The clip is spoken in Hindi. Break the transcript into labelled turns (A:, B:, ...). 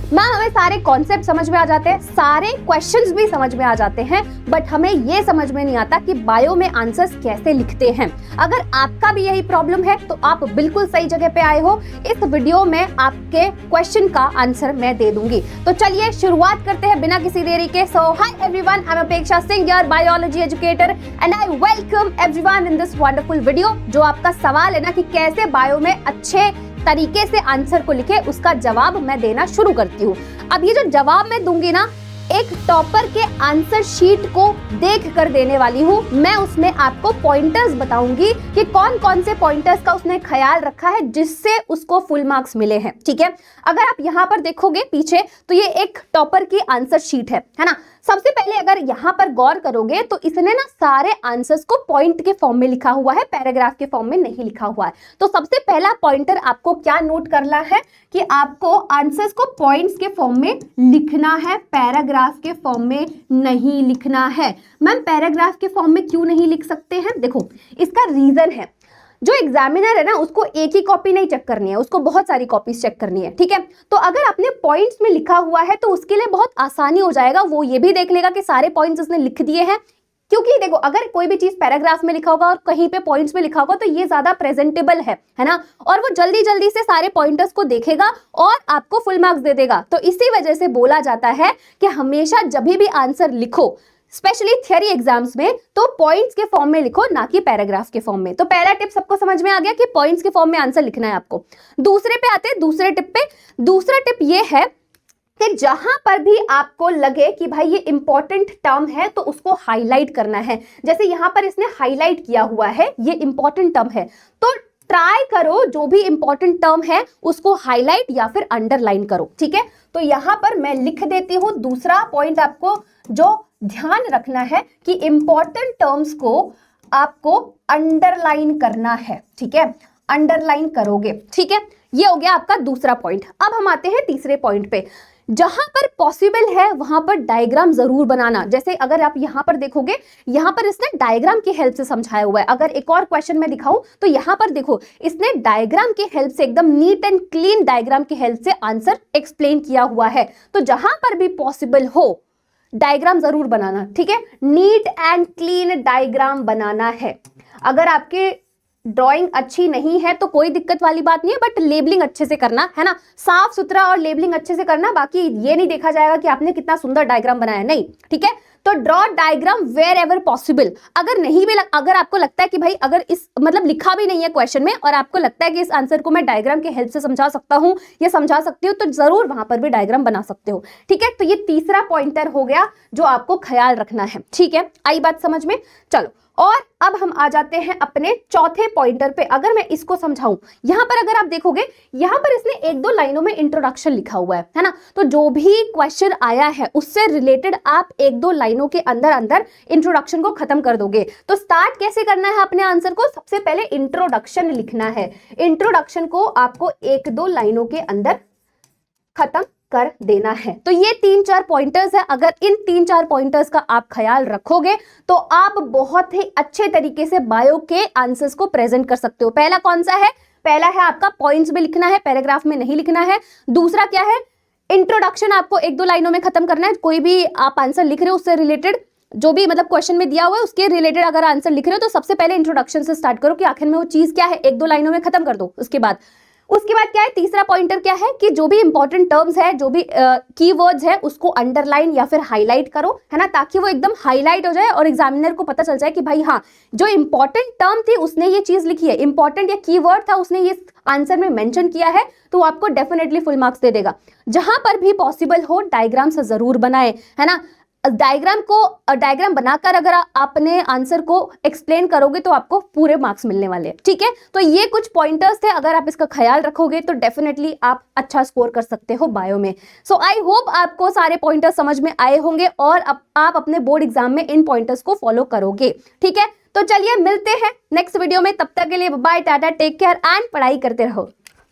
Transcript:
A: मैम हमें सारे कॉन्सेप्ट समझ में आ जाते हैं, सारे क्वेश्चंस भी समझ में आ जाते हैं, बट हमें ये समझ में नहीं आता कि बायो में आंसर्स कैसे लिखते हैं। अगर आपका भी यही प्रॉब्लम है तो आप बिल्कुल सही जगह पे आए हो। इस वीडियो में आपके क्वेश्चन का आंसर मैं दे दूंगी। तो चलिए शुरुआत करते हैं बिना किसी देरी के। सो हाय एवरीवन, आई एम अपेक्षा Singh, your biology educator, and I welcome everyone in this wonderful video. जो आपका सवाल है ना कि कैसे बायो में अच्छे तरीके से आंसर को लिखे, उसका जवाब मैं देना शुरू करती हूँ। अब ये जो जवाब मैं दूंगी ना, एक टॉपर के आंसर शीट को देख कर देने वाली हूँ। मैं उसमें आपको पॉइंटर्स बताऊंगी कि कौन कौन से पॉइंटर्स का उसने ख्याल रखा है जिससे उसको फुल मार्क्स मिले हैं। ठीक है, अगर आप यहाँ पर देखोगे पीछे तो ये एक टॉपर की आंसर शीट है ना। सबसे पहले अगर यहाँ पर गौर करोगे तो इसने ना सारे आंसर्स को पॉइंट के फॉर्म में लिखा हुआ है, पैराग्राफ के फॉर्म में नहीं लिखा हुआ है। तो सबसे पहला पॉइंटर आपको क्या नोट करना है कि आपको आंसर्स को पॉइंट्स के फॉर्म में लिखना है, पैराग्राफ के फॉर्म में नहीं लिखना है। मैम पैराग्राफ के फॉर्म में क्यों नहीं लिख सकते हैं? देखो इसका रीजन है, जो एग्जामिनर है ना उसको एक ही कॉपी नहीं चेक करनी है, उसको बहुत सारी कॉपीज चेक करनी है। ठीक है, तो अगर आपने पॉइंट्स में लिखा हुआ है तो उसके लिए बहुत आसानी हो जाएगा। वो ये भी देख लेगा कि सारे पॉइंट्स उसने लिख दिए हैं, क्योंकि देखो अगर कोई भी चीज पैराग्राफ में लिखा होगा और कहीं पे पॉइंट्स में लिखा होगा तो ये ज्यादा प्रेजेंटेबल है ना, और वो जल्दी जल्दी से सारे पॉइंटर्स को देखेगा और आपको फुल मार्क्स दे देगा। तो इसी वजह से बोला जाता है कि हमेशा जब भी आंसर लिखो, स्पेशली थियरी एग्जाम्स में, तो पॉइंट्स के फॉर्म में लिखो, ना कि पैराग्राफ के फॉर्म में। तो पहला टिप सबको समझ में आ गया कि पॉइंट्स के फॉर्म में आंसर लिखना है आपको। दूसरे पे आते हैं, दूसरे टिप पे। दूसरा टिप ये है कि जहां पर भी आपको लगे कि भाई ये इंपॉर्टेंट टर्म है तो उसको हाईलाइट करना है। जैसे यहां पर इसने हाईलाइट किया हुआ है, ये इंपॉर्टेंट टर्म है, तो ट्राई करो जो भी इंपॉर्टेंट टर्म है उसको हाईलाइट या फिर अंडरलाइन करो। ठीक है, तो यहां पर मैं लिख देती हूं। दूसरा पॉइंट आपको जो ध्यान रखना है कि इंपॉर्टेंट टर्म्स को आपको अंडरलाइन करना है। ठीक है, अंडरलाइन करोगे। ठीक है, ये हो गया आपका दूसरा पॉइंट। अब हम आते हैं तीसरे पॉइंट पे। जहां पर पॉसिबल है वहां पर डायग्राम जरूर बनाना। जैसे अगर आप यहां पर देखोगे, यहां पर इसने डायग्राम की हेल्प से समझाया हुआ है। अगर एक और क्वेश्चन में दिखाऊं तो यहां पर देखो, इसने डायग्राम की हेल्प से, एकदम नीट एंड क्लीन डायग्राम की हेल्प से आंसर एक्सप्लेन किया हुआ है। तो जहां पर भी पॉसिबल हो डायग्राम जरूर बनाना। ठीक है, नीट एंड क्लीन डायग्राम बनाना है। अगर आपके ड्राइंग अच्छी नहीं है तो कोई दिक्कत वाली बात नहीं है, बट लेबलिंग अच्छे से करना है ना, साफ सुथरा और लेबलिंग अच्छे से करना। बाकी ये नहीं देखा जाएगा कि आपने कितना सुंदर डायग्राम बनाया, नहीं। ठीक है, तो draw diagram wherever possible. अगर नहीं भी अगर आपको लगता है कि भाई अगर इस मतलब लिखा भी नहीं है क्वेश्चन में और आपको लगता है कि इस आंसर को मैं डायग्राम की हेल्प से समझा सकता हूं या समझा सकती हूँ, तो जरूर वहां पर भी डायग्राम बना सकते हो। ठीक है, तो ये तीसरा पॉइंटर हो गया जो आपको ख्याल रखना है। ठीक है, आई बात समझ में? चलो, और अब हम आ जाते हैं अपने चौथे पॉइंटर पे। अगर मैं इसको समझाऊं, यहां पर अगर आप देखोगे, यहां पर इसने एक दो लाइनों में इंट्रोडक्शन लिखा हुआ है ना। तो जो भी क्वेश्चन आया है उससे रिलेटेड आप एक दो लाइनों के अंदर अंदर इंट्रोडक्शन को खत्म कर दोगे। तो स्टार्ट कैसे करना है अपने आंसर को? सबसे पहले इंट्रोडक्शन लिखना है। इंट्रोडक्शन को आपको एक दो लाइनों के अंदर खत्म कर देना है। तो ये 3-4 पॉइंटर्स है। अगर इन 3-4 पॉइंटर्स का आप ख्याल रखोगे तो आप बहुत ही अच्छे तरीके से बायो के आंसर्स को प्रेजेंट कर सकते हो। पहला कौन सा है? पहला है आपका पॉइंट्स में लिखना है, पैराग्राफ में नहीं लिखना है। दूसरा क्या है? इंट्रोडक्शन आपको एक दो लाइनों में खत्म करना है। कोई भी आप आंसर लिख रहे हो उससे रिलेटेड, जो भी मतलब क्वेश्चन में दिया हुआ है उसके रिलेटेड अगर आंसर लिख रहे हो तो सबसे पहले इंट्रोडक्शन से स्टार्ट करो कि आखिर में वो चीज क्या है, एक दो लाइनों में खत्म कर दो। उसके बाद क्या है? तीसरा पॉइंटर क्या है कि जो भी इंपॉर्टेंट टर्म्स है, जो भी कीवर्ड्स है, उसको अंडरलाइन या फिर हाईलाइट करो, है ना, ताकि वो एकदम हाईलाइट हो जाए और एग्जामिनर को पता चल जाए कि भाई हाँ, जो इंपॉर्टेंट टर्म थी उसने ये चीज लिखी है, इंपॉर्टेंट या कीवर्ड था उसने ये आंसर में मेंशन किया है, तो आपको डेफिनेटली फुल मार्क्स दे देगा। जहां पर भी पॉसिबल हो डायग्राम से जरूर बनाए, है ना। डायग्राम बनाकर अगर आपने आंसर को एक्सप्लेन करोगे तो आपको पूरे मार्क्स मिलने वाले हैं। ठीक है, तो ये कुछ पॉइंटर्स थे। अगर आप इसका ख्याल रखोगे तो डेफिनेटली आप अच्छा स्कोर कर सकते हो बायो में। सो आई होप आपको सारे पॉइंटर्स समझ में आए होंगे और आप अपने बोर्ड एग्जाम में इन पॉइंटर्स को फॉलो करोगे। ठीक है, तो चलिए मिलते हैं नेक्स्ट वीडियो में। तब तक के लिए bye, tata, take care and पढ़ाई करते रहो।